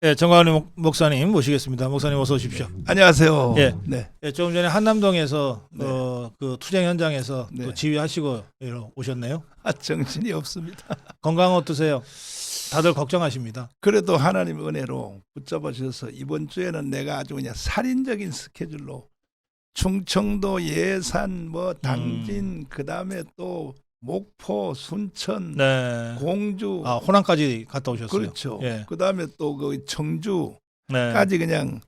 예, 정광훈 목사님 모시겠습니다. 목사님 어서 오십시오. 안녕하세요. 예. 네. 예, 조금 전에 한남동에서 네. 그 투쟁 현장에서 네. 또 지휘하시고 오셨네요. 정신이 없습니다. 건강 어떠세요? 다들 걱정하십니다. 그래도 하나님 은혜로 붙잡아 주셔서 이번 주에는 내가 아주 그냥 살인적인 스케줄로 충청도, 예산, 뭐 당진, 그다음에 또 목포, 순천, 네. 공주, 아, 호남까지 갔다 오셨어요. 그렇죠. 예. 그다음에 또 그 청주까지 네. 그냥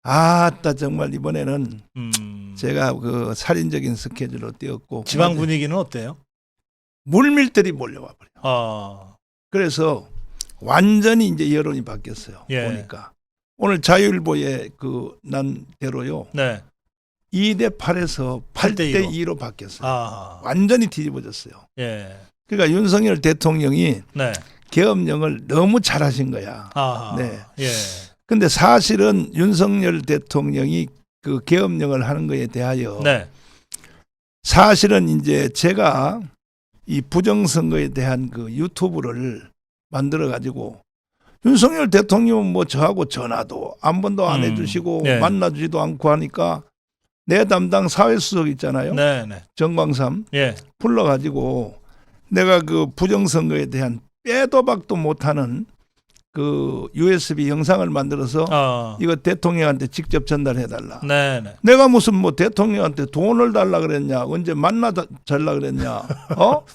아따 정말 이번에는 제가 그 살인적인 스케줄로 뛰었고 지방 분위기는 어때요? 물밀들이 몰려와 버려. 아, 그래서 완전히 이제 여론이 바뀌었어요. 예. 보니까 오늘 자유일보에 그 난 대로요. 네. 2대 8에서 8대 2로 바뀌었어요. 아, 완전히 뒤집어졌어요. 예. 그러니까 윤석열 대통령이 네. 계엄령을 너무 잘하신 거야. 아, 네. 예. 근데 사실은 윤석열 대통령이 그 계엄령을 하는 거에 대하여 네. 사실은 이제 제가 이 부정선거에 대한 그 유튜브를 만들어 가지고 윤석열 대통령은 뭐 저하고 전화도 한 번도 안 해주시고 네. 만나주지도 않고 하니까 내 담당 사회수석 있잖아요. 네, 네. 정광삼 예. 불러가지고 내가 그 부정선거에 대한 빼도 박도 못하는 그 USB 영상을 만들어서 이거 대통령한테 직접 전달해달라. 네, 네. 내가 무슨 뭐 대통령한테 돈을 달라 그랬냐, 언제 만나 달라 그랬냐,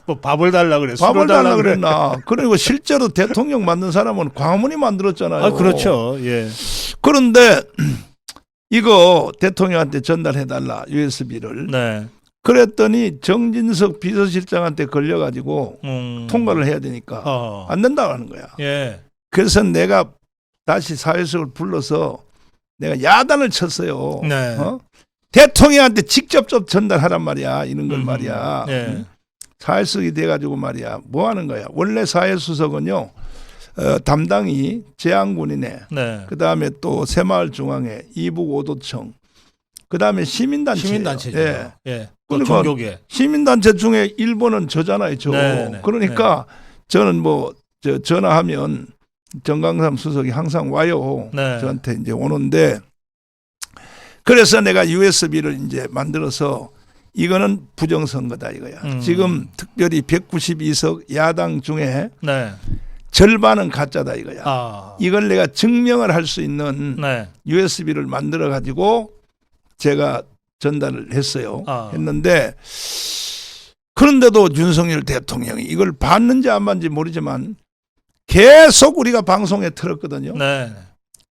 뭐 밥을 달라 그래. 밥을 달라 그랬나. 그리고 실제로 대통령 만든 사람은 광화문이 만들었잖아요. 아, 그렇죠. 예. 그런데 이거 대통령한테 전달해달라 USB를. 네. 그랬더니 정진석 비서실장한테 걸려가지고 통과를 해야 되니까 안 된다고 하는 거야. 예. 그래서 내가 다시 사회수석을 불러서 내가 야단을 쳤어요. 네. 대통령한테 직접 좀 전달하란 말이야. 이런 걸 말이야. 예. 사회수석이 돼가지고 말이야. 뭐 하는 거야. 원래 사회수석은요. 담당이 재앙군이네. 네. 그다음에 또 새마을중앙회, 이북오도청. 그다음에 시민단체. 시민단체죠. 예. 예. 그러니까 종교계. 시민단체 중에 1번은 저잖아요. 저. 네, 네. 그러니까 저는 뭐 전화하면 정광삼 수석이 항상 와요. 네. 저한테 이제 오는데 그래서 내가 USB를 이제 만들어서 이거는 부정선거다 이거야. 지금 특별히 192석 야당 중에 네. 절반은 가짜다 이거야. 아. 이걸 내가 증명을 할 수 있는 네. USB를 만들어 가지고 제가 전달을 했어요. 했는데 그런데도 윤석열 대통령이 이걸 봤는지 안 봤는지 모르지만 계속 우리가 방송에 틀었거든요. 네.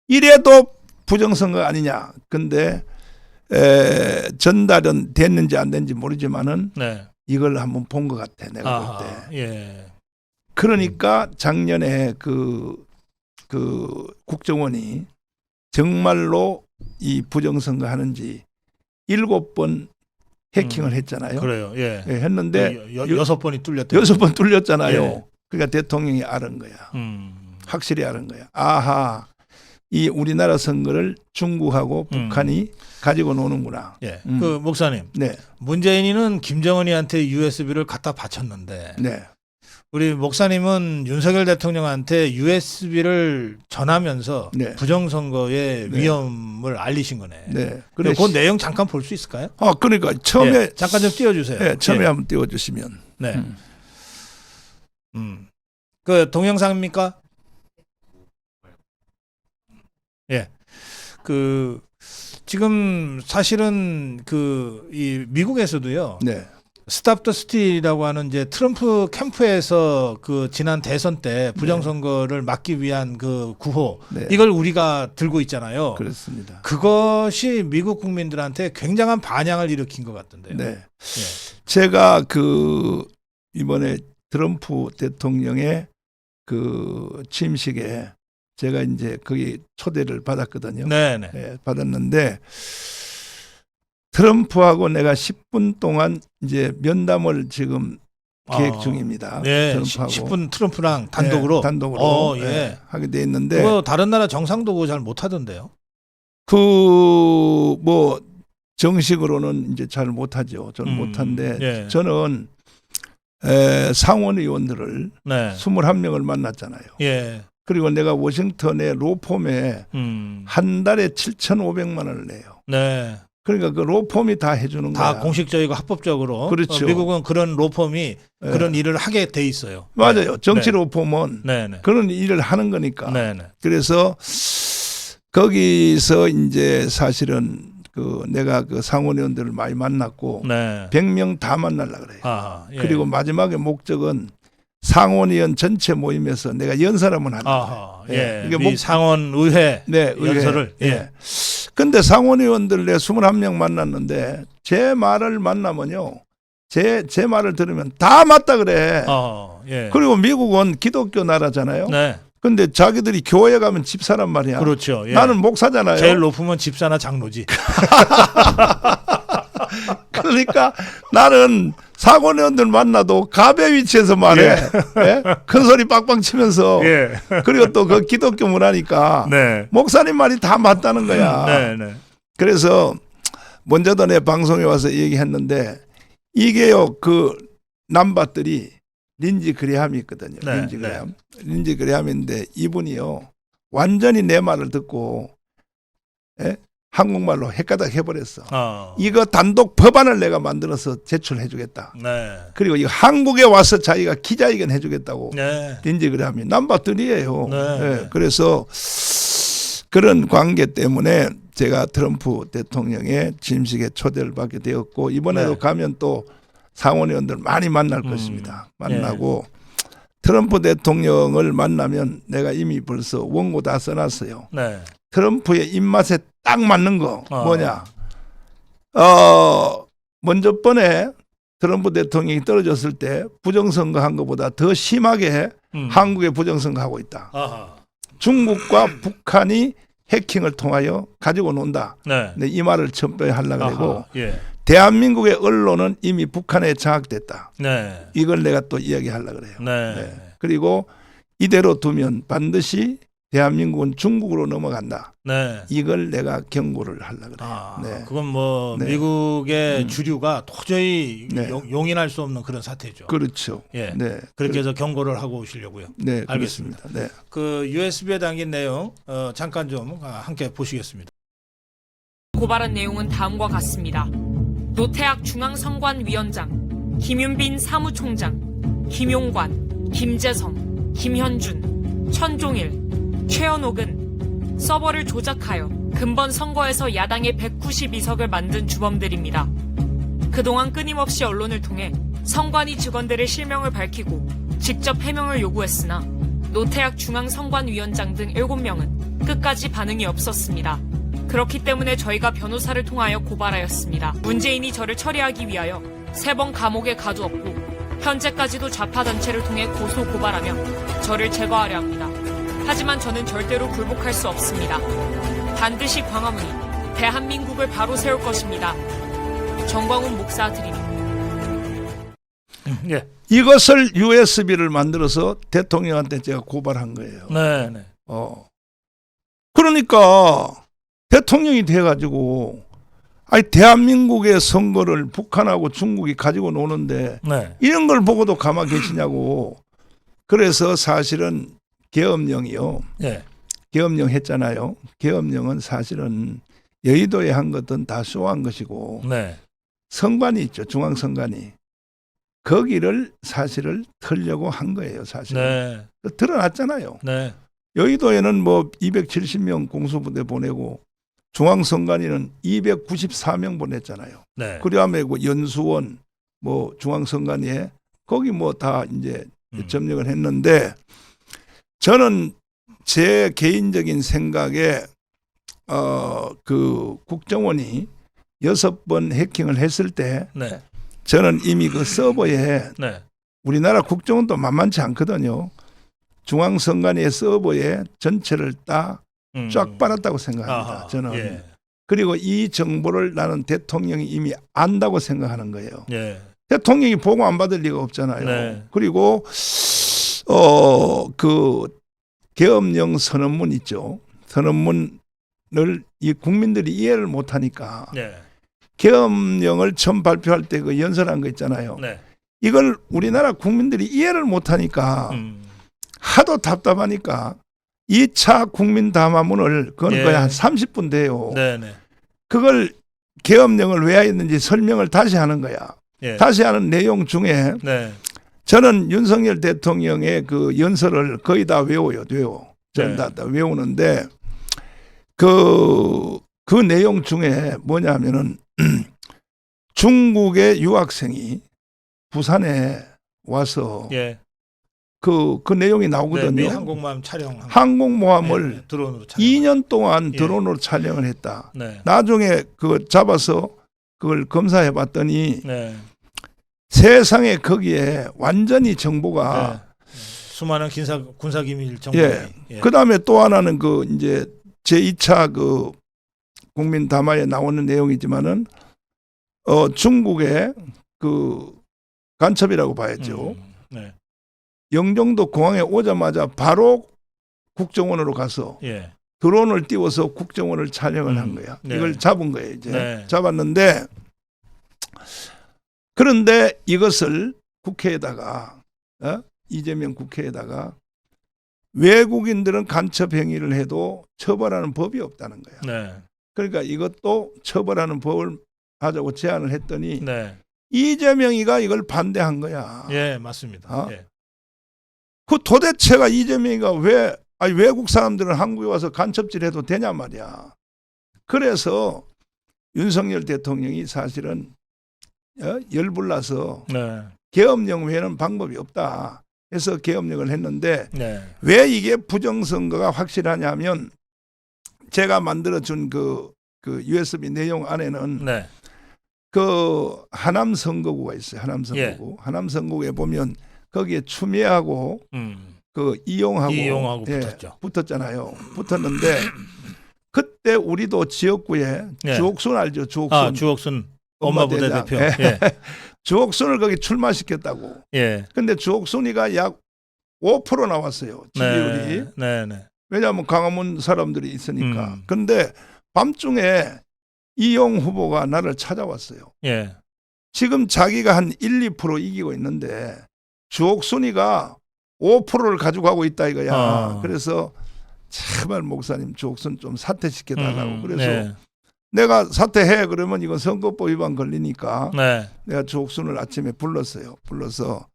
이래도 부정선거 아니냐. 근데 전달은 됐는지 안 됐는지 모르지만은 네. 이걸 한번 본 것 같아. 내가 볼 때. 예. 그러니까 작년에 그 국정원이 정말로 이 부정선거 하는지 7번 해킹을 했잖아요. 그래요. 예. 했는데 6번이 뚫렸다. 6번 뚫렸잖아요. 예. 그러니까 대통령이 알은 거야. 확실히 알은 거야. 아하, 이 우리나라 선거를 중국하고 북한이 가지고 노는구나. 예. 그 목사님. 네. 문재인이는 김정은이한테 USB를 갖다 바쳤는데 네. 우리 목사님은 윤석열 대통령한테 USB를 전하면서 네. 부정선거의 네. 위험을 알리신 거네. 네. 그 내용 잠깐 볼 수 있을까요? 그러니까 처음에 예. 잠깐 좀 띄워주세요. 네, 처음에 예. 한번 띄워주시면. 네. 그 동영상입니까? 예. 그 지금 사실은 이 미국에서도요. 네. 스탑 더 스틸이라고 하는 이제 트럼프 캠프에서 그 지난 대선 때 부정선거를 막기 위한 그 구호 네. 이걸 우리가 들고 있잖아요. 그렇습니다. 그것이 미국 국민들한테 굉장한 반향을 일으킨 것 같던데요. 네. 예. 제가 이번에 트럼프 대통령의 그 취임식에 제가 이제 거기 초대를 받았거든요. 네네. 네, 받았는데 트럼프하고 내가 10분 동안 이제 면담을 지금 계획 중입니다. 네, 트럼프하고 10분 트럼프랑 단독으로. 네, 단독으로 예. 하게 돼 있는데 그거 다른 나라 정상도 그거 잘 못하던데요. 뭐 정식으로는 이제 잘 못하죠. 저는 못한데 예. 저는 상원 의원들을 네. 21명을 만났잖아요. 예. 그리고 내가 워싱턴의 로펌에 한 달에 7,500만 원을 내요. 네. 그러니까 그 로펌이 다 해주는 다 거야. 공식적이고 합법적으로. 그렇죠. 미국은 그런 로펌이 네. 그런 일을 하게 돼 있어요. 맞아요. 정치 네. 로펌은 네네. 그런 일을 하는 거니까. 네네. 그래서 거기서 이제 사실은 그 내가 그 상원의원들을 많이 만났고 네. 100명 다 만나려고 그래요. 아하, 예. 그리고 마지막에 목적은 상원의원 전체 모임에서 내가 연설 한번 한다. 아하, 예. 이게 미 상원 의회 네, 연설을. 의회. 예. 근데 상원의원들 내 21명 만났는데 제 말을 만나면요. 제 말을 들으면 다 맞다 그래. 예. 그리고 미국은 기독교 나라잖아요. 네. 근데 자기들이 교회 가면 집사란 말이야. 그렇죠. 예. 나는 목사잖아요. 제일 높으면 집사나 장로지. 그러니까 나는 상원의원들 만나도 갑의 위치에서 말해. 예? 큰 소리 빵빵 치면서. 예. 그리고 또 그 기독교 문화니까 네. 목사님 말이 다 맞다는 거야. 네, 네. 그래서 먼저도 내 방송에 와서 얘기했는데 이게요 그 남밭들이 린지 그레함이 있거든요. 네, 린지 그레함. 린지 그레함인데 이분이요 완전히 내 말을 듣고 예? 한국말로 헷가닥 해버렸어. 이거 단독 법안을 내가 만들어서 제출해 주겠다. 네. 그리고 이 한국에 와서 자기가 기자회견 해주겠다고. 네. 린지 그레함이 남밭들이에요. 네. 예, 그래서 그런 관계 때문에 제가 트럼프 대통령의 짐식에 초대를 받게 되었고 이번에도 네. 가면 또 상원의원들 많이 만날 것입니다. 만나고 트럼프 대통령을 만나면 내가 이미 벌써 원고 다 써놨어요. 네. 트럼프의 입맛에 딱 맞는 거 뭐냐? 먼저 번에 트럼프 대통령이 떨어졌을 때 부정선거 한 것보다 더 심하게 한국에 부정선거 하고 있다. 아하. 중국과 북한이 해킹을 통하여 가지고 논다. 네. 근데 이 말을 첨부에 하려고 그러고 예. 대한민국의 언론은 이미 북한에 장악됐다. 네. 이걸 내가 또 이야기하려고 그래요. 네. 네. 그리고 이대로 두면 반드시 대한민국은 중국으로 넘어간다. 네. 이걸 내가 경고를 하려고 그래요. 네. 그건 뭐 네. 미국의 주류가 도저히 네. 용인할 수 없는 그런 사태죠. 그렇죠. 예. 네. 그렇게 해서 경고를 하고 오시려고요. 네, 알겠습니다. 그렇습니다. 네. 그 USB에 담긴 내용 잠깐 좀 함께 보시겠습니다. 고발한 내용은 다음과 같습니다. 노태악 중앙선관위원장, 김윤빈 사무총장, 김용관, 김재성, 김현준, 천종일, 최현옥은 서버를 조작하여 근본 선거에서 야당의 192석을 만든 주범들입니다. 그동안 끊임없이 언론을 통해 선관위 직원들의 실명을 밝히고 직접 해명을 요구했으나 노태악 중앙선관위원장 등 7명은 끝까지 반응이 없었습니다. 그렇기 때문에 저희가 변호사를 통하여 고발하였습니다. 문재인이 저를 처리하기 위하여 3번 감옥에 가두었고 현재까지도 좌파단체를 통해 고소 고발하며 저를 제거하려 합니다. 하지만 저는 절대로 굴복할 수 없습니다. 반드시 광화문이 대한민국을 바로 세울 것입니다. 정광훈 목사 드립니다. 예. 이것을 USB를 만들어서 대통령한테 제가 고발한 거예요. 네. 네. 그러니까 대통령이 돼가지고 아니 대한민국의 선거를 북한하고 중국이 가지고 노는데 네. 이런 걸 보고도 가만히 계시냐고. 그래서 사실은 계엄령이요. 예. 계엄령 했잖아요. 계엄령은 사실은 여의도에 한 것은 다 쇼한 것이고 네. 선관위 있죠. 중앙선관위. 거기를 사실을 털려고 한 거예요. 사실. 네. 드러났잖아요. 네. 여의도에는 뭐 270명 공수부대 보내고 중앙선관위는 294명 보냈잖아요. 네. 그다음에 그 연수원 뭐 중앙선관위에 거기 뭐 다 이제 점령을 했는데 저는 제 개인적인 생각에 그 국정원이 6번 해킹을 했을 때 네. 저는 이미 그 서버에 네. 우리나라 국정원도 만만치 않거든요. 중앙선관위의 서버에 전체를 다 쫙 빨았다고 생각합니다. 아하, 저는. 예. 그리고 이 정보를 나는 대통령이 이미 안다고 생각하는 거예요. 예. 대통령이 보고 안 받을 리가 없잖아요. 네. 그리고 그 계엄령 선언문 있죠. 선언문을 이 국민들이 이해를 못하니까 네. 계엄령을 처음 발표할 때 그 연설한 거 있잖아요. 네. 이걸 우리나라 국민들이 이해를 못하니까 하도 답답하니까 2차 국민 담화문을 그건 예. 거의 한 30분 돼요. 네네. 그걸 계엄령을 왜 했는지 설명을 다시 하는 거야. 예. 다시 하는 내용 중에 네. 저는 윤석열 대통령의 그 연설을 거의 다 외워요. 저는 네. 다 외우는데 그 내용 중에 뭐냐면은 중국의 유학생이 부산에 와서 예. 그 내용이 네, 나오거든요. 미 항공모함 촬영. 항공모함을 네, 드론으로 촬영. 2년 동안 예. 드론으로 촬영을 했다. 네. 나중에 그걸 잡아서 그걸 검사해 봤더니 네. 세상에 거기에 완전히 정보가 네. 수많은 군사 기밀 정보. 예. 그다음에 또 하나는 그 이제 제2차 그 국민 담화에 나오는 내용이지만은 중국의 그 간첩이라고 봐야죠. 네. 영종도 공항에 오자마자 바로 국정원으로 가서 예. 드론을 띄워서 국정원을 촬영을 한 거야. 네. 이걸 잡은 거예요, 이제. 네. 잡았는데 그런데 이것을 국회에다가 이재명 국회에다가 외국인들은 간첩 행위를 해도 처벌하는 법이 없다는 거야. 네. 그러니까 이것도 처벌하는 법을 하자고 제안을 했더니 네. 이재명이가 이걸 반대한 거야. 예, 맞습니다. 어? 예. 그 도대체가 이재명이가 왜 외국 사람들은 한국에 와서 간첩질 해도 되냐 말이야. 그래서 윤석열 대통령이 사실은 열불나서 네. 계엄령 외에는 방법이 없다 해서 계엄령을 했는데 네. 왜 이게 부정선거가 확실하냐면 제가 만들어준 그 USB 내용 안에는 네. 그 하남 선거구가 있어요. 하남 선거구. 예. 하남 선거구에 보면 거기에 추미애하고 그 이용하고 붙었죠. 붙었잖아요. 붙었는데 그때 우리도 지역구에 예. 주옥순 알죠? 주옥순. 아, 주옥순 엄마 부대 대장. 대표. 예. 예. 주옥순을 거기 출마시켰다고. 예. 근데 주옥순이가 약 5% 나왔어요. 지지율이. 네. 네. 왜냐하면 광화문 사람들이 있으니까. 음. 근데 밤중에 이용 후보가 나를 찾아왔어요. 예. 지금 자기가 한 1, 2% 이기고 있는데 주옥순이가 5%를 가지고 가고 있다 이거야. 그래서 제발 목사님 주옥순 좀 사퇴시켜달라고. 그래서 네. 내가 사퇴해 그러면 이건 선거법 위반 걸리니까 네. 내가 주옥순을 아침에 불렀어요. 불러서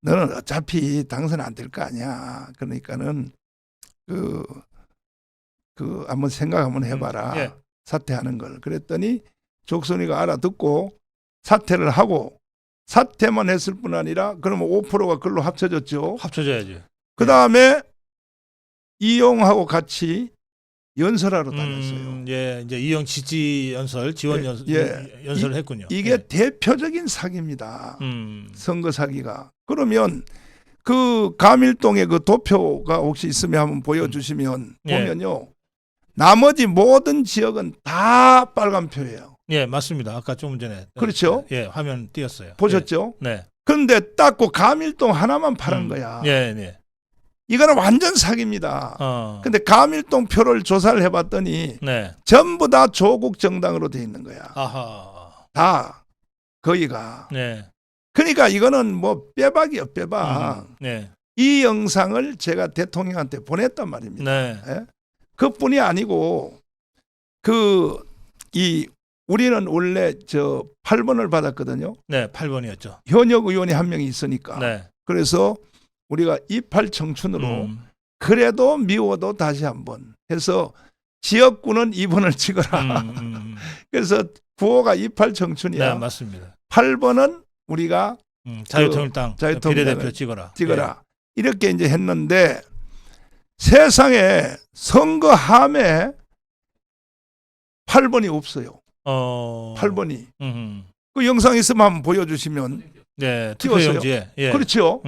너는 어차피 당선 안 될 거 아니야. 그러니까는 그 한번 생각 한번 해봐라. 예. 사퇴하는 걸. 그랬더니 주옥순이가 알아듣고 사퇴를 하고 사퇴만 했을 뿐 아니라 그러면 5%가 그걸로 합쳐졌죠. 합쳐져야지. 그 다음에 이용하고 같이 연설하러 다녔어요. 예, 이제 이용 지지 연설, 지원 연설을 했군요. 이게 예. 대표적인 사기입니다. 선거 사기가. 그러면 그 가밀동의 그 도표가 혹시 있으면 한번 보여주시면 보면요. 나머지 모든 지역은 다 빨간 표예요. 예, 맞습니다. 아까 좀 전에. 그렇죠? 예, 화면 띄었어요. 보셨죠? 예. 네. 그런데 딱 그 가밀동 하나만 파란 거야. 예, 네. 이거는 완전 사기입니다. 근데 가밀동 표를 조사를 해봤더니 네. 전부 다 조국 정당으로 돼 있는 거야. 아하. 다 거기가. 네. 그러니까 이거는 뭐 빼박이요, 빼박. 네. 이 영상을 제가 대통령한테 보냈단 말입니다. 네. 예? 그뿐이 아니고 우리는 원래 8번을 받았거든요. 네, 8번이었죠. 현역 의원이 한 명이 있으니까. 네. 그래서 우리가 이팔 청춘으로 그래도 미워도 다시 한번 해서 지역구는 2번을 찍어라. 그래서 구호가 이팔 청춘이야. 네, 맞습니다. 8번은 우리가 자유통일당 자유통일당을 비례대표 찍어라. 찍어라. 이렇게 이제 했는데 세상에 선거함에 8번이 없어요. 8번이. 그 영상 있으면 한번 보여주시면. 네, 찍었어요. 투표용지에. 예. 그렇죠.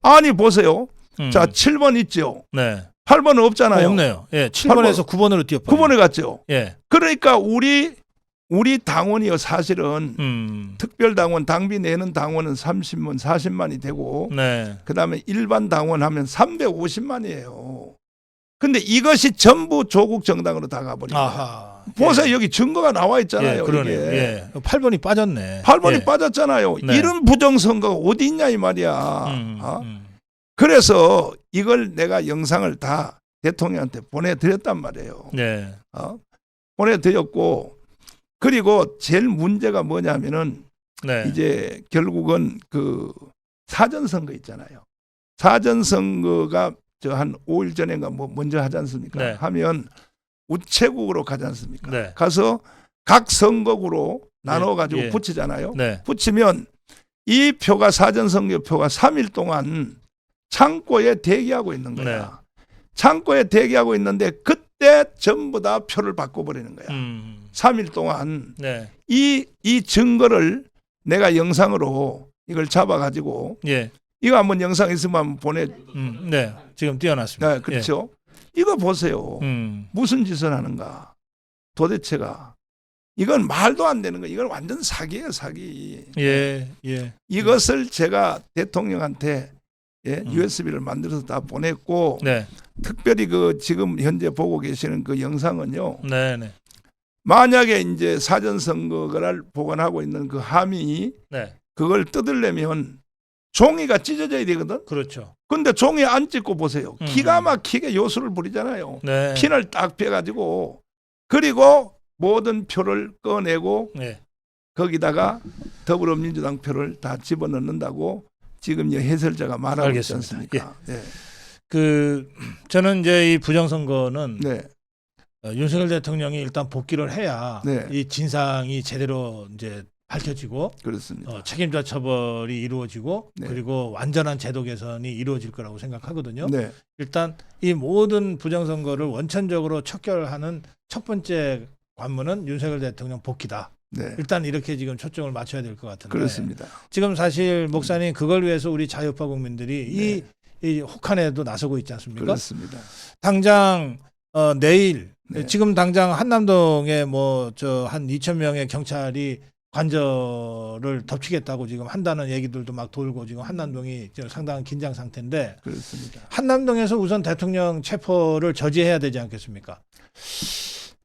아니 보세요. 자, 7번 있죠. 네. 8번은 없잖아요. 없네요. 예, 7번에서 9번으로 뛰었어요. 9번에 갔죠. 예. 그러니까 우리 당원이요 사실은 특별당원 당비 내는 당원은 30만 40만이 되고 네. 그다음에 일반 당원 하면 350만이에요. 근데 이것이 전부 조국 정당으로 다 가버린 거예요. 아하. 보세요. 여기 증거가 나와 있잖아요. 예, 그러네요. 이게. 예. 8번이 빠졌네. 8번이 예. 빠졌잖아요. 네. 이런 부정선거가 어디 있냐 이 말이야. 그래서 이걸 내가 영상을 다 대통령한테 보내드렸단 말이에요. 네. 보내드렸고 그리고 제일 문제가 뭐냐면은 네. 이제 결국은 그 사전선거 있잖아요. 사전선거가 저 한 5일 전인가 뭐 먼저 하지 않습니까? 네. 하면 우체국으로 가지 않습니까? 네. 가서 각 선거구로 나눠가지고 예. 붙이잖아요. 네. 붙이면 이 표가 사전선거 표가 3일 동안 창고에 대기하고 있는 거야. 네. 창고에 대기하고 있는데 그때 전부 다 표를 바꿔버리는 거야. 3일 동안 네. 이 증거를 내가 영상으로 이걸 잡아가지고 예. 이거 한번 영상 있으면 한번 보내. 네. 지금 띄워놨습니다. 네, 그렇죠. 이거 보세요. 예. 무슨 짓을 하는가. 도대체가 이건 말도 안 되는 거. 이건 완전 사기예요, 사기. 예. 예. 이것을 제가 대통령한테 USB를 만들어서 다 보냈고 네. 특별히 그 지금 현재 보고 계시는 그 영상은요. 네. 네. 만약에 이제 사전선거를 보관하고 있는 그 함이 네. 그걸 뜯으려면 종이가 찢어져야 되거든. 그렇죠. 근데 종이 안 찢고 보세요. 기가 막히게 요술을 부리잖아요. 네. 핀을 딱 빼가지고 그리고 모든 표를 꺼내고 네. 거기다가 더불어민주당 표를 다 집어넣는다고 지금 이 해설자가 말하고 있지 알겠습니다. 않습니까? 네. 그 저는 이제 이 부정선거는 네. 윤석열 대통령이 일단 복귀를 해야 네. 이 진상이 제대로 이제 밝혀지고 그렇습니다. 책임자 처벌이 이루어지고 네. 그리고 완전한 제도 개선이 이루어질 거라고 생각하거든요. 네. 일단 이 모든 부정선거를 원천적으로 척결하는 첫 번째 관문은 윤석열 대통령 복귀다. 네. 일단 이렇게 지금 초점을 맞춰야 될 것 같은데 그렇습니다. 지금 사실 목사님 그걸 위해서 우리 자유파 국민들이 이 혹한에도 나서고 있지 않습니까? 그렇습니다. 당장 내일 네. 지금 당장 한남동에 뭐 저 한 2,000명의 경찰이 관저를 덮치겠다고 지금 한다는 얘기들도 막 돌고 지금 한남동이 지금 상당한 긴장 상태인데 그렇습니다. 한남동에서 우선 대통령 체포를 저지해야 되지 않겠습니까?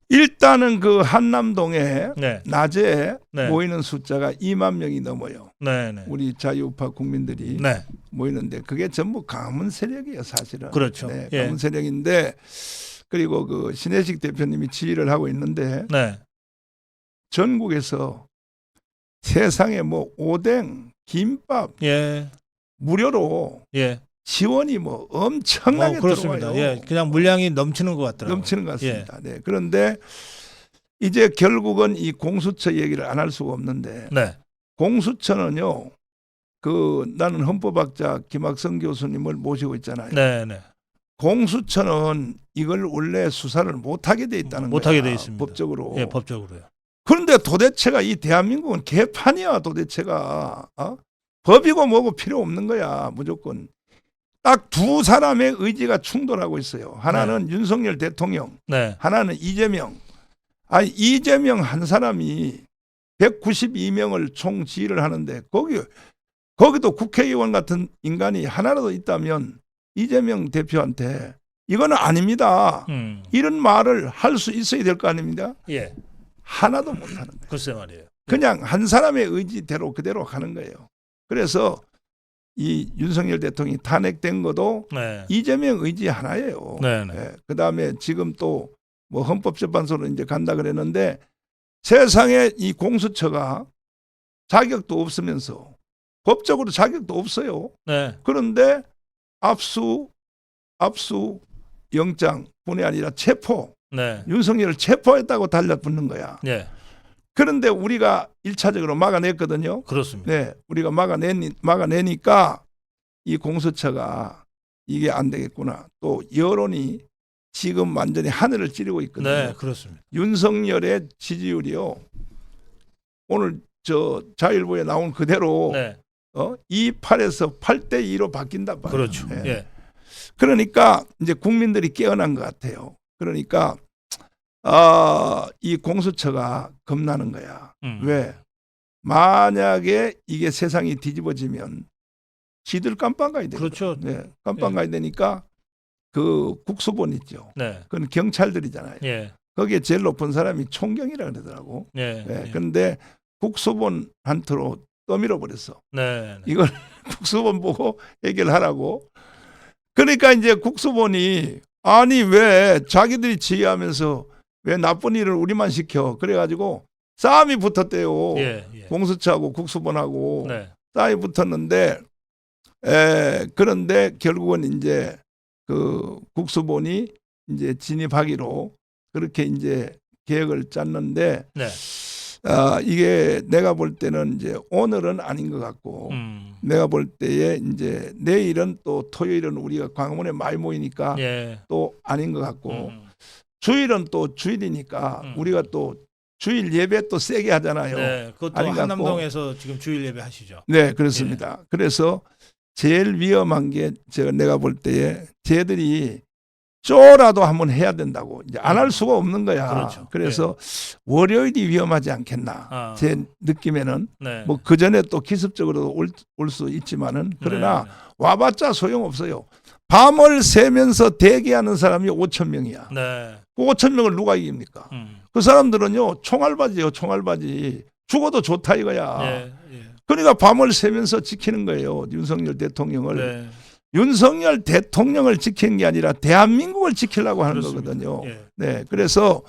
일단은 그 한남동에 네, 낮에 네. 모이는 숫자가 2만 명이 넘어요. 네, 네, 우리 자유우파 국민들이 네, 모이는데 그게 전부 가문 세력이에요, 사실은. 그렇죠. 네, 예. 가문 세력인데 그리고 그 신혜식 대표님이 지휘를 하고 있는데 네, 전국에서 세상에 뭐 오뎅, 김밥 예, 무료로 예. 지원이 뭐 엄청나게 그렇습니다. 들어와요. 예, 그냥 물량이 넘치는 것 같더라고요. 넘치는 것 같습니다. 네. 그런데 이제 결국은 이 공수처 얘기를 안 할 수가 없는데 네, 공수처는요. 그 나는 헌법학자 김학성 교수님을 모시고 있잖아요. 네, 네. 공수처는 이걸 원래 수사를 못하게 돼 있다는 못하게 거야, 돼 있습니다. 법적으로. 예, 법적으로요. 그런데 도대체가 이 대한민국은 개판이야. 도대체가 법이고 뭐고 필요 없는 거야. 무조건 딱 두 사람의 의지가 충돌하고 있어요. 하나는 윤석열 대통령, 네, 하나는 이재명. 아니 이재명 한 사람이 192명을 총 지휘를 하는데 거기도 국회의원 같은 인간이 하나라도 있다면 이재명 대표한테 이거는 아닙니다. 이런 말을 할 수 있어야 될 거 아닙니까? 예, 하나도 못하는 거예요. 글쎄 말이에요. 그냥 한 사람의 의지대로 그대로 가는 거예요. 그래서 이 윤석열 대통령이 탄핵된 것도 네, 이재명 의지 하나예요. 네, 네. 예, 그다음에 지금 또 뭐 헌법재판소로 이제 간다 그랬는데 세상에 이 공수처가 자격도 없으면서 법적으로 자격도 없어요. 네, 그런데 압수 영장 뿐이 아니라 체포 네, 윤석열을 체포했다고 달라붙는 거야. 네, 그런데 우리가 1차적으로 막아냈거든요. 그렇습니다. 네, 우리가 막아내니까 이 공수처가 이게 안 되겠구나. 또 여론이 지금 완전히 하늘을 찌르고 있거든요. 네, 그렇습니다. 윤석열의 지지율이요. 오늘 저 자일보에 나온 그대로 네, 2.8에서 8대2로 바뀐단 말이에요. 그렇죠. 네. 예, 그러니까 이제 국민들이 깨어난 것 같아요. 그러니까 이 공수처가 겁나는 거야. 왜? 만약에 이게 세상이 뒤집어지면 지들 깜빵 가야 돼요. 그렇죠. 네, 깜빵 가야 되니까 그 국수본 있죠. 네, 그건 경찰들이잖아요. 예, 거기에 제일 높은 사람이 총경이라 그러더라고. 예, 네, 예. 그런데 국수본 한트로 떠밀어 버렸어. 네, 네. 이걸 국수본 보고 해결하라고. 그러니까 이제 국수본이 아니 왜 자기들이 지휘하면서 왜 나쁜 일을 우리만 시켜? 그래가지고 싸움이 붙었대요. 예, 예. 공수처하고 국수본하고 네. 싸움이 붙었는데 그런데 결국은 이제 그 국수본이 이제 진입하기로 그렇게 이제 계획을 짰는데 네. 이게 내가 볼 때는 이제 오늘은 아닌 것 같고 내가 볼 때에 이제 내일은 또 토요일은 우리가 광화문에 많이 모이니까 예. 또 아닌 것 같고 주일은 또 주일이니까 우리가 또 주일 예배 또 세게 하잖아요. 네. 그것도 아닌 것 같고. 한남동에서 지금 주일 예배 하시죠. 네, 그렇습니다. 그래서 제일 위험한 게 내가 볼 때에 쟤들이 쪼라도 한번 해야 된다고 이제 안 할 수가 없는 거야. 그렇죠. 그래서 월요일이 위험하지 않겠나. 제 느낌에는 네. 뭐 그 전에 또 기습적으로 올 수 있지만은 그러나 네. 와봤자 소용없어요. 밤을 새면서 대기하는 사람이 5천 명이야. 네. 그 5천 명을 누가 이깁니까? 그 사람들은요 총알바지요, 총알바지. 죽어도 좋다 이거야. 예. 예. 그러니까 밤을 새면서 지키는 거예요. 윤석열 대통령을. 네. 윤석열 대통령을 지키는 게 아니라 대한민국을 지키려고 하는 그렇습니다. 거거든요. 예. 네, 그래서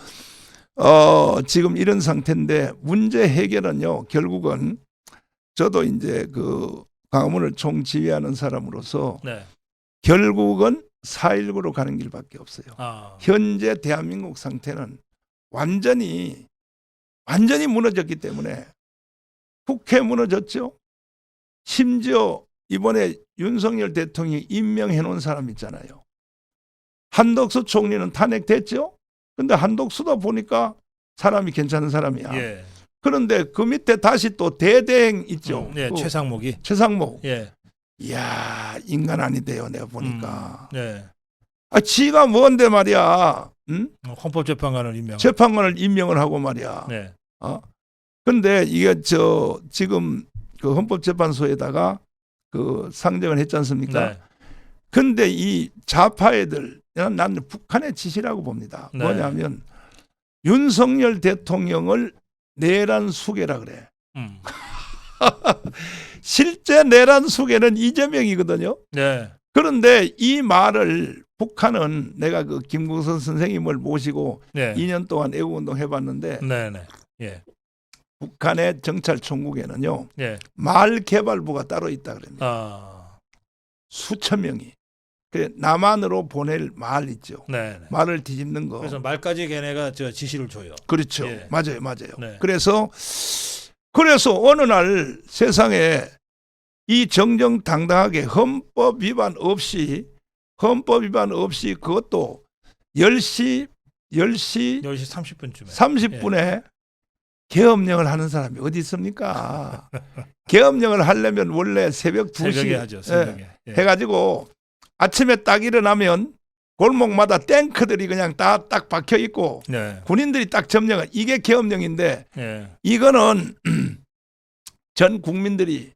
지금 이런 상태인데 문제 해결은요. 결국은 저도 이제 그 광화문을 총지휘하는 사람으로서 네. 결국은 4.19로 가는 길밖에 없어요. 아. 현재 대한민국 상태는 완전히 무너졌기 때문에 국회 무너졌죠. 심지어 이번에 윤석열 대통령이 임명해 놓은 사람 있잖아요. 한덕수 총리는 탄핵됐죠. 근데 한덕수도 보니까 사람이 괜찮은 사람이야. 예. 그런데 그 밑에 다시 또 대대행 있죠. 예. 그 최상목이. 최상목. 예. 이야, 인간 아니대요. 내가 보니까. 네. 지가 뭔데 말이야. 응? 헌법재판관을 임명. 재판관을 임명을 하고 말이야. 네. 근데 이게 지금 그 헌법재판소에다가 그 상정을 했지 않습니까? 네. 근데 이 좌파 애들, 나는 북한의 짓이라고 봅니다. 네. 뭐냐면 윤석열 대통령을 내란 수괴라 그래. 실제 내란 수괴는 이재명이거든요. 네. 그런데 이 말을 북한은 내가 그 김국선 선생님을 모시고 네. 2년 동안 애국운동 해봤는데 네. 네. 예. 북한의 정찰총국에는요. 예. 말개발부가 따로 있다 그럽니다. 아. 수천 명이. 그 남한으로 보낼 말 있죠. 네. 네. 말을 뒤집는 거. 그래서 말까지 걔네가 저 지시를 줘요. 그렇죠. 예. 맞아요. 네. 그래서 어느 날 세상에 이 정정당당하게 헌법 위반 없이 그것도 10시 10시 30분쯤에. 30분에 계엄령을 하는 사람이 어디 있습니까? 계엄령을 하려면 원래 새벽 2시 새벽에 하죠. 새벽에. 예. 해가지고 아침에 딱 일어나면 골목마다 탱크들이 그냥 딱 박혀 있고 네. 군인들이 딱 점령을 이게 계엄령인데 예. 이거는 전 국민들이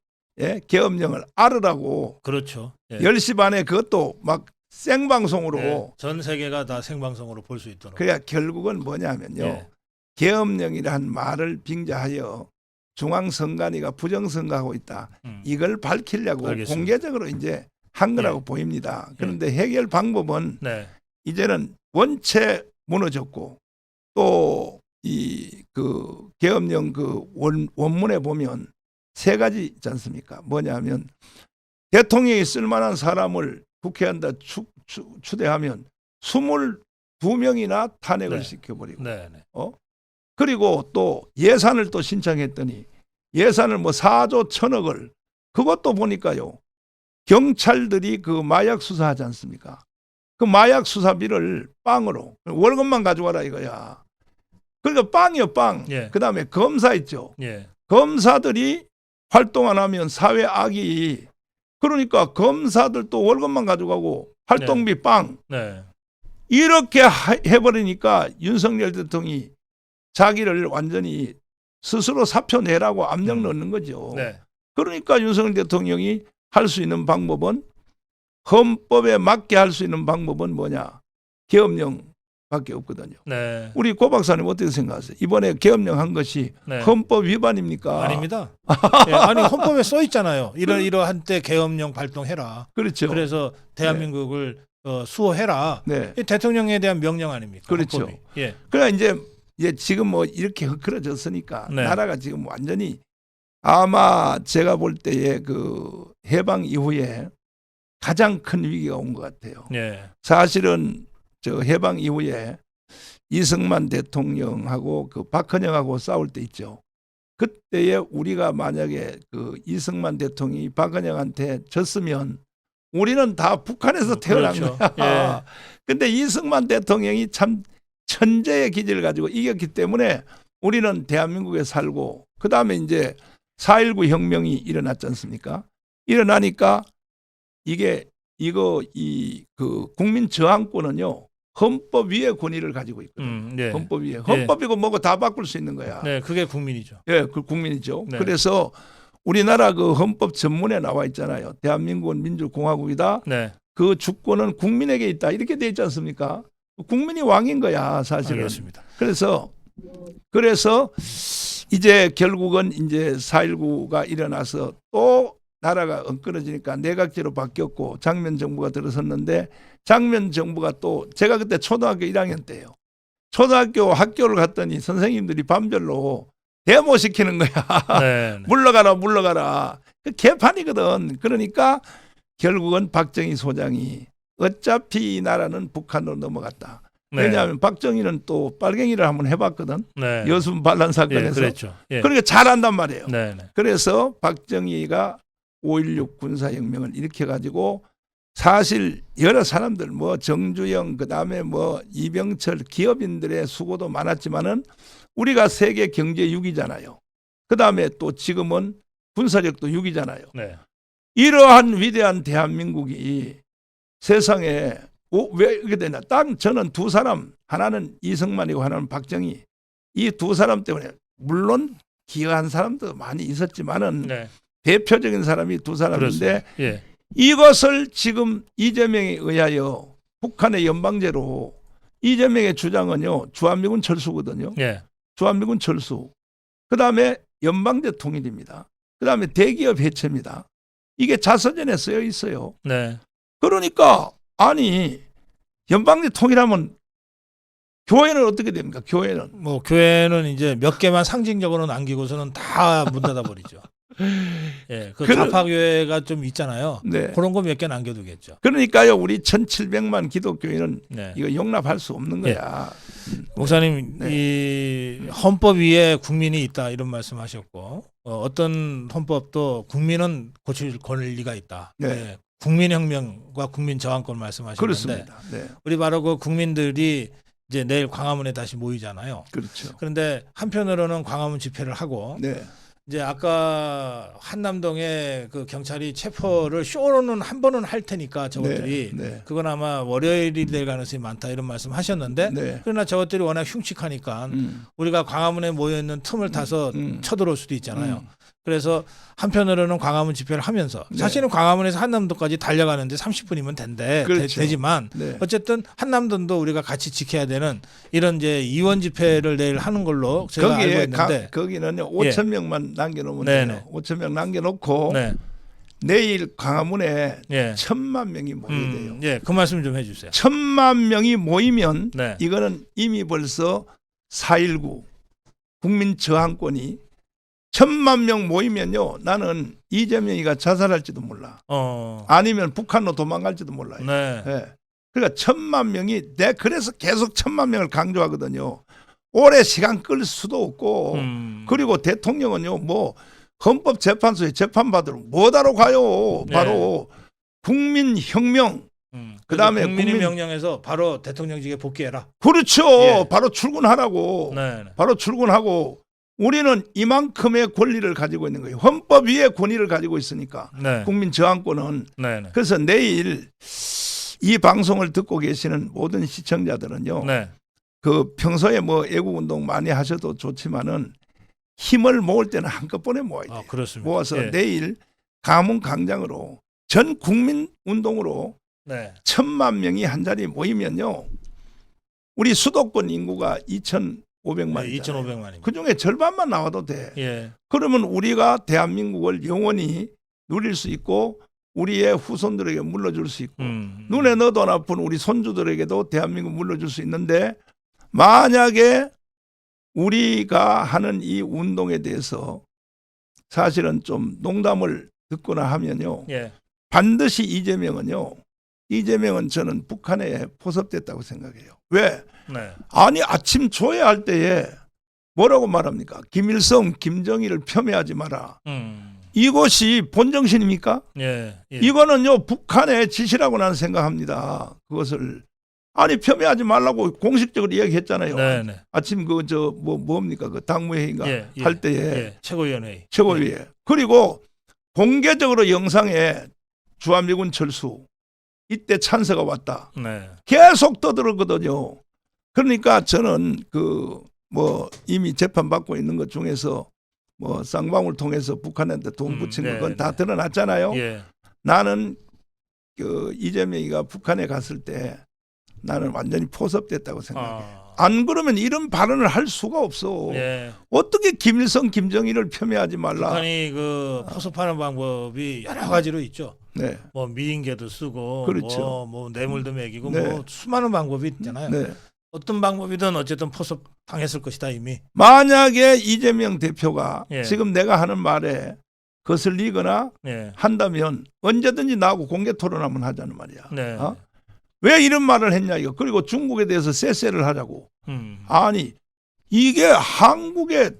계엄령을 알으라고 그렇죠. 예. 10시 반에 그것도 막 생방송으로 예. 전 세계가 다 생방송으로 볼 수 있도록. 그래야 결국은 뭐냐면요. 예. 계엄령이라는 말을 빙자하여 중앙선관위가 부정선거하고 있다. 이걸 밝히려고 알겠습니다. 공개적으로 이제 한 거라고 보입니다. 그런데 해결 방법은 네. 이제는 원체 무너졌고 또 이 그 계엄령 그 원문에 보면 세 가지 있지 않습니까? 뭐냐면 대통령이 쓸만한 사람을 국회의원다 추대하면 22명이나 탄핵을 네. 시켜버리고 네. 네. 그리고 또 예산을 또 신청했더니 예산을 뭐 4조 1,000억을 그것도 보니까요. 경찰들이 그 마약 수사하지 않습니까? 그 마약 수사비를 빵으로 월급만 가져와라 이거야. 그러니까 빵이요 빵. 예. 그다음에 검사 있죠. 예. 검사들이 활동 안 하면 사회 악이 그러니까 검사들 또 월급만 가져가고 활동비 빵. 네. 이렇게 해버리니까 윤석열 대통령이 자기를 완전히 스스로 사표 내라고 압력 넣는 거죠. 네. 그러니까 윤석열 대통령이 할 수 있는 방법은 헌법에 맞게 할 수 있는 방법은 뭐냐? 계엄령밖에 없거든요. 네. 우리 고 박사님 어떻게 생각하세요? 이번에 계엄령 한 것이 네. 헌법 위반입니까? 아닙니다. 예, 아니 헌법에 써 있잖아요. 이러한 때 계엄령 발동해라. 그렇죠. 그래서 대한민국을 수호해라. 네. 이 대통령에 대한 명령 아닙니까? 그렇죠. 헌법이. 예. 그래 이제 지금 뭐 이렇게 흐트러졌으니까 네. 나라가 지금 완전히 아마 제가 볼 때에 그 해방 이후에 가장 큰 위기가 온 것 같아요. 예. 사실은 저 해방 이후에 이승만 대통령하고 그 박헌영하고 싸울 때 있죠. 그때에 우리가 만약에 그 이승만 대통령이 박헌영한테 졌으면 우리는 다 북한에서 태어난 그렇죠. 거야. 예. 근데 이승만 대통령이 참 천재의 기질을 가지고 이겼기 때문에 우리는 대한민국에 살고 그다음에 이제 4.19 혁명이 일어났지 않습니까? 일어나니까 그 국민 저항권은요. 헌법 위의 권위를 가지고 있거든요. 예. 헌법 위에. 헌법이고 뭐고 다 바꿀 수 있는 거야. 네, 그게 국민이죠. 예, 그 국민이죠. 네. 그래서 우리나라 그 헌법 전문에 나와 있잖아요. 대한민국은 민주공화국이다. 네. 그 주권은 국민에게 있다. 이렇게 돼 있지 않습니까? 국민이 왕인 거야, 사실은. 알겠습니다. 그래서 이제 결국은 이제 4.19가 일어나서 또 나라가 엉클어지니까 내각제로 바뀌었고 장면 정부가 들어섰는데 장면 정부가 또 제가 그때 초등학교 1학년 때예요. 초등학교 학교를 갔더니 선생님들이 밤별로 데모시키는 거야. 네. 물러가라. 그 개판이거든. 그러니까 결국은 박정희 소장이 어차피 이 나라는 북한으로 넘어갔다. 네. 왜냐하면 박정희는 또 빨갱이를 한번 해봤거든. 네. 여순 반란 예, 사건에서. 그랬죠. 예. 그러니까 잘한단 말이에요. 네. 네. 그래서 박정희가 5.16 군사혁명을 일으켜가지고 사실 여러 사람들 뭐 정주영 그다음에 뭐 이병철 기업인들의 수고도 많았지만은 우리가 세계 경제 6위잖아요. 그다음에 또 지금은 군사력도 6위잖아요. 네. 이러한 위대한 대한민국이 세상에 왜 이렇게 되냐? 딱 저는 두 사람 하나는 이승만이고 하나는 박정희 이 두 사람 때문에 물론 기여한 사람도 많이 있었지만은 네. 대표적인 사람이 두 사람인데 그렇습니다. 예. 이것을 지금 이재명에 의하여 북한의 연방제로 이재명의 주장은요 주한미군 철수거든요. 예. 주한미군 철수. 그다음에 연방제 통일입니다. 그다음에 대기업 해체입니다. 이게 자서전에 쓰여 있어요. 네. 그러니까 아니 연방제 통일하면 교회는 어떻게 됩니까? 교회는 뭐 교회는 이제 몇 개만 상징적으로 남기고서는 다 문 닫아 버리죠. 예. 그 좌파 교회가 좀 있잖아요. 네. 그런 거 몇 개 남겨두겠죠. 그러니까요 우리 1,700만 기독교인은 네. 이거 용납할 수 없는 거야. 목사님, 네. 이 헌법 위에 국민이 있다 이런 말씀하셨고 어떤 헌법도 국민은 고칠 권리가 있다. 네. 예. 국민혁명과 국민저항권 말씀하셨는데 그렇습니다. 네. 우리 바로 그 국민들이 이제 내일 광화문에 다시 모이잖아요. 그렇죠. 그런데 한편으로는 광화문 집회를 하고 네. 이제 아까 한남동에 그 경찰이 체포를 쇼로는 한 번은 할 테니까 저것들이 네. 그건 아마 월요일이 될 가능성이 많다 이런 말씀 하셨는데 네. 그러나 저것들이 워낙 흉측하니까 우리가 광화문에 모여 있는 틈을 타서 쳐들어올 수도 있잖아요. 그래서 한편으로는 광화문 집회를 하면서 네. 사실은 광화문에서 한남동까지 달려가는데 30분이면 그렇죠. 되지만 네. 어쨌든 한남동도 우리가 같이 지켜야 되는 이런 이제 이원 집회를 내일 하는 걸로 제가 알고 있는데 거기는 5천 명만 남겨놓으면 네네. 돼요. 5천 명 남겨놓고 네. 내일 광화문에 예. 1,000만 명이 모여야 돼요. 예, 그 말씀 좀 해주세요. 1,000만 명이 모이면 네. 이거는 이미 벌써 4.19 국민 저항권이 1,000만 명 모이면요 나는 이재명이가 자살할지도 몰라. 아니면 북한으로 도망갈지도 몰라요. 네. 예. 그러니까 1,000만 명이 그래서 계속 1,000만 명을 강조하거든요. 오래 시간 끌 수도 없고 그리고 대통령은요 뭐 헌법재판소에 재판받으러 뭐하러 가요. 바로 국민혁명 그다음에 국민이 국민- 명령해서 바로 대통령직에 복귀해라. 그렇죠. 예. 바로 출근하라고. 네. 바로 출근하고 우리는 이만큼의 권리를 가지고 있는 거예요. 헌법 위의 권위를 가지고 있으니까 네. 국민 저항권은. 네. 그래서 내일 이 방송을 듣고 계시는 모든 시청자들은요. 네. 그 평소에 뭐 애국 운동 많이 하셔도 좋지만은 힘을 모을 때는 한꺼번에 모아야 돼요. 그렇습니다. 모아서 예. 내일 광화문 광장으로 전 국민 운동으로 네. 1,000만 명이 한 자리에 모이면요. 우리 수도권 인구가 2,500만. 네, 2,500만입니다. 그 중에 절반만 나와도 돼. 예. 그러면 우리가 대한민국을 영원히 누릴 수 있고 우리의 후손들에게 물려줄 수 있고 눈에 넣어도 안 아픈 우리 손주들에게도 대한민국 물려줄 수 있는데 만약에 우리가 하는 이 운동에 대해서 사실은 좀 농담을 듣거나 하면요. 예. 반드시 이재명은 저는 북한에 포섭됐다고 생각해요. 왜? 네. 아니 아침 조회할 때에 뭐라고 말합니까? 김일성, 김정일을 폄훼하지 마라. 이것이 본정신입니까? 예. 예. 이거는요 북한의 지시라고 나는 생각합니다. 그것을 아니 폄훼하지 말라고 공식적으로 이야기했잖아요. 네네. 아침 뭡니까 그 당무회의가 예, 예, 할 때에 예. 최고위원회의. 최고위에 그리고 공개적으로 영상에 주한미군 철수 이때 찬서가 왔다. 네. 계속 떠들었거든요. 그러니까 저는 이미 재판 받고 있는 것 중에서 쌍방울 통해서 북한한테 돈 붙인 건 다 드러났잖아요. 예. 나는 이재명이가 북한에 갔을 때 나는 완전히 포섭됐다고 생각해. 안 그러면 이런 발언을 할 수가 없어. 예. 어떻게 김일성, 김정일을 폄훼하지 말라. 북한이 포섭하는 방법이 여러 가지로 있죠. 네. 뭐 미인계도 쓰고, 그렇죠. 뭐 뇌물도 매기고, 네. 뭐 수많은 방법이 있잖아요. 네. 어떤 방법이든 어쨌든 포섭 당했을 것이다 이미. 만약에 이재명 대표가 예. 지금 내가 하는 말에 거슬리거나 예. 한다면 언제든지 나하고 공개 토론하면 하자는 말이야. 네. 왜 이런 말을 했냐 이거. 그리고 중국에 대해서 쎄쎄를 하자고. 아니 이게 한국의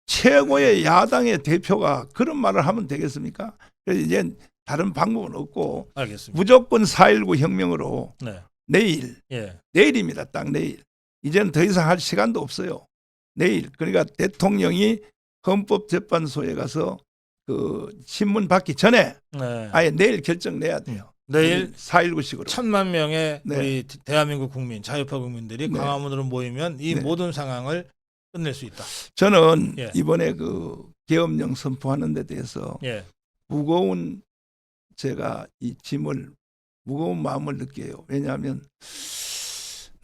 최고의 야당의 대표가 그런 말을 하면 되겠습니까? 그래서 이제 다른 방법은 없고 알겠습니다. 무조건 4.19 혁명으로 네. 내일입니다. 딱 내일. 이제는 더 이상 할 시간도 없어요. 내일. 그러니까 대통령이 헌법재판소에 가서 신문 받기 전에 네. 아예 내일 결정 내야 돼요. 내일 4.19식으로 1,000만 명의 네. 우리 대한민국 국민, 자유파 국민들이 네. 광화문으로 모이면 이 네. 모든 상황을 끝낼 수 있다. 저는 예. 이번에 계엄령 선포하는 데 대해서 예. 무거운 제가 이 짐을 무거운 마음을 느껴요. 왜냐하면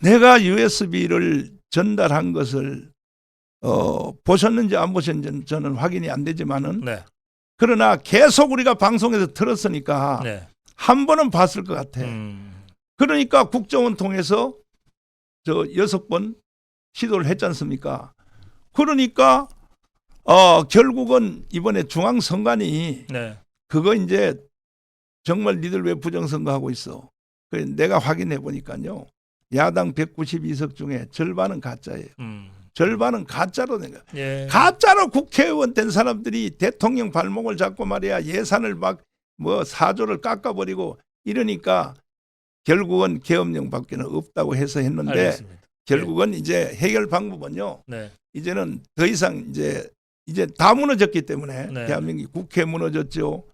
내가 USB를 전달한 것을 보셨는지 안 보셨는지 저는 확인이 안 되지만은 네. 그러나 계속 우리가 방송에서 들었으니까 네. 한 번은 봤을 것 같아. 그러니까 국정원 통해서 6번 시도를 했지 않습니까? 그러니까 결국은 이번에 중앙선관위 네. 그거 이제 정말 니들 왜 부정선거하고 있어? 그래서 내가 확인해 보니까요. 야당 192석 중에 절반은 가짜예요. 절반은 가짜로 된 거야. 예. 가짜로 국회의원 된 사람들이 대통령 발목을 잡고 말이야 예산을 막 4조를 깎아버리고 이러니까 결국은 계엄령밖에 없다고 해서 했는데 알겠습니다. 결국은 이제 해결 방법은요. 네. 이제는 더 이상 이제 다 무너졌기 때문에 네. 대한민국 국회 무너졌죠.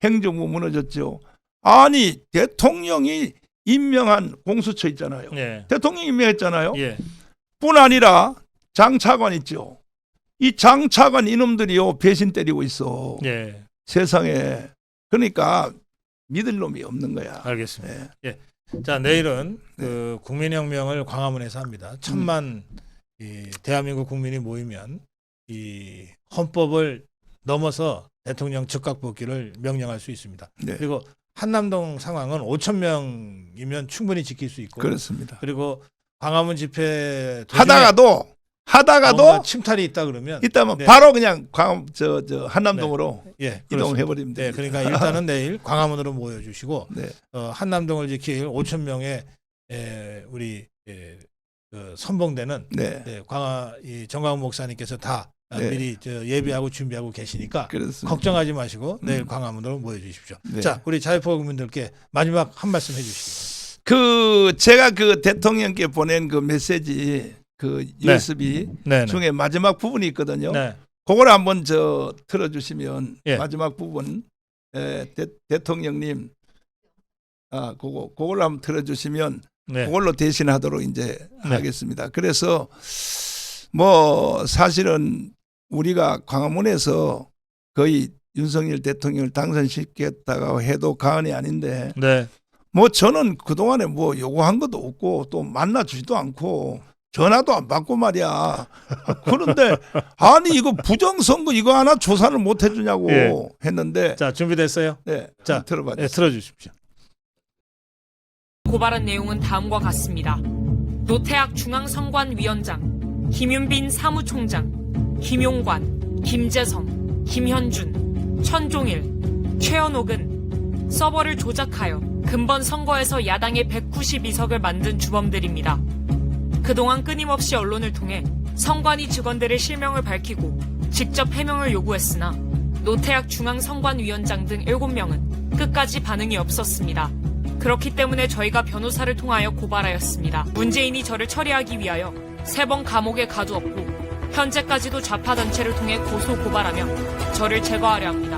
행정부 무너졌죠. 아니 대통령이 임명한 공수처 있잖아요. 네. 대통령이 임명했잖아요. 예. 뿐 아니라 장차관 있죠. 이 장차관 이놈들이요 배신 때리고 있어. 예. 세상에. 그러니까 믿을 놈이 없는 거야. 알겠습니다. 네. 자, 내일은 국민혁명을 광화문에서 합니다. 1,000만 이 대한민국 국민이 모이면 이 헌법을 넘어서 대통령 즉각 복귀를 명령할 수 있습니다. 네. 그리고 한남동 상황은 5,000명이면 충분히 지킬 수 있고, 그렇습니다. 그리고 광화문 집회 하다가도 뭔가 침탈이 있다 그러면 있다면 네. 바로 그냥 한남동으로 예, 이동해 버리면 네, 됩니다. 그러니까 일단은 내일 광화문으로 모여주시고 네. 한남동을 지킬 5,000명의 우리 선봉대는 네. 이 정광훈 목사님께서 다 네. 미리 예비하고 준비하고 계시니까 그렇습니다. 걱정하지 마시고 내일 광화문으로 모여주십시오. 네. 자, 우리 자유파 국민들께 마지막 한 말씀 해주시기 제가 대통령께 보낸 그 메시지 USB 바랍니다. 중에 마지막 부분이 있거든요. 네. 그걸 한번 틀어주시면 예. 마지막 부분 대통령님 그걸 한번 틀어주시면 네. 그걸로 대신하도록 이제 네. 하겠습니다. 그래서 사실은 우리가 광화문에서 거의 윤석열 대통령을 당선시켰다고 해도 과언이 아닌데 네. 저는 그동안에 요구한 것도 없고 또 만나주지도 않고 전화도 안 받고 말이야. 그런데 아니 이거 부정선거 이거 하나 조사를 못 해주냐고 예. 했는데 자, 준비됐어요? 네, 자, 한번 들어봐 네, 주세요. 틀어주십시오. 고발한 내용은 다음과 같습니다. 노태악 중앙선관위원장, 김윤빈 사무총장, 김용관, 김재성, 김현준, 천종일, 최현옥은 서버를 조작하여 근본 선거에서 야당의 192석을 만든 주범들입니다. 그동안 끊임없이 언론을 통해 선관위 직원들의 실명을 밝히고 직접 해명을 요구했으나 노태악 중앙선관위원장 등 7명은 끝까지 반응이 없었습니다. 그렇기 때문에 저희가 변호사를 통하여 고발하였습니다. 문재인이 저를 처리하기 위하여 3번 감옥에 가두었고 현재까지도 좌파단체를 통해 고소 고발하며 저를 제거하려 합니다.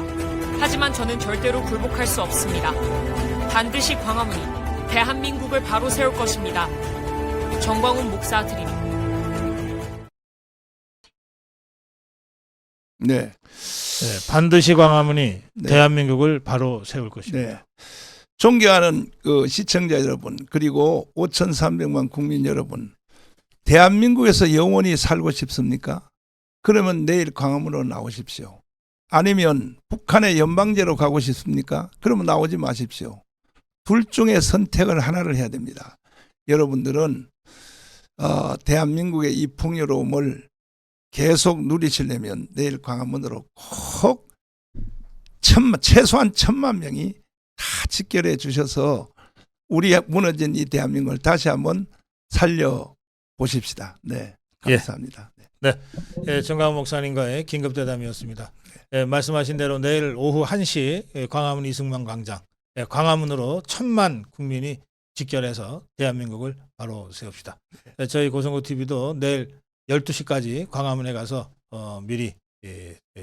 하지만 저는 절대로 굴복할 수 없습니다. 반드시 광화문이 대한민국을 바로 세울 것입니다. 정광훈 목사 드립니다. 네, 네, 반드시 광화문이 네. 대한민국을 바로 세울 것입니다. 네. 존경하는 그 시청자 여러분 그리고 5,300만 국민 여러분, 대한민국에서 영원히 살고 싶습니까? 그러면 내일 광화문으로 나오십시오. 아니면 북한의 연방제로 가고 싶습니까? 그러면 나오지 마십시오. 둘 중에 선택을 하나를 해야 됩니다. 여러분들은 대한민국의 이 풍요로움을 계속 누리시려면 내일 광화문으로 꼭 최소한 1,000만 명이 다 직결해 주셔서 우리 무너진 이 대한민국을 다시 한번 살려 보십시다. 네, 감사합니다. 예, 정광훈 목사님과의 긴급 대담이었습니다. 예, 말씀하신 대로 내일 오후 1시 광화문 이승만 광장, 광화문으로 1,000만 국민이 직결해서 대한민국을 바로 세웁시다. 저희 고성고 TV도 내일 12시까지 광화문에 가서 미리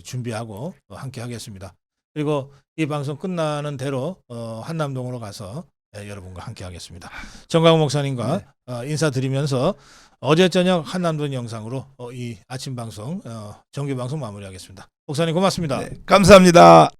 준비하고 함께 하겠습니다. 그리고 이 방송 끝나는 대로 한남동으로 가서 여러분과 함께 하겠습니다. 정광훈 목사님과 인사드리면서 어제 저녁 한남동 영상으로 이 아침 방송 정규 방송 마무리하겠습니다. 목사님 고맙습니다. 네, 감사합니다.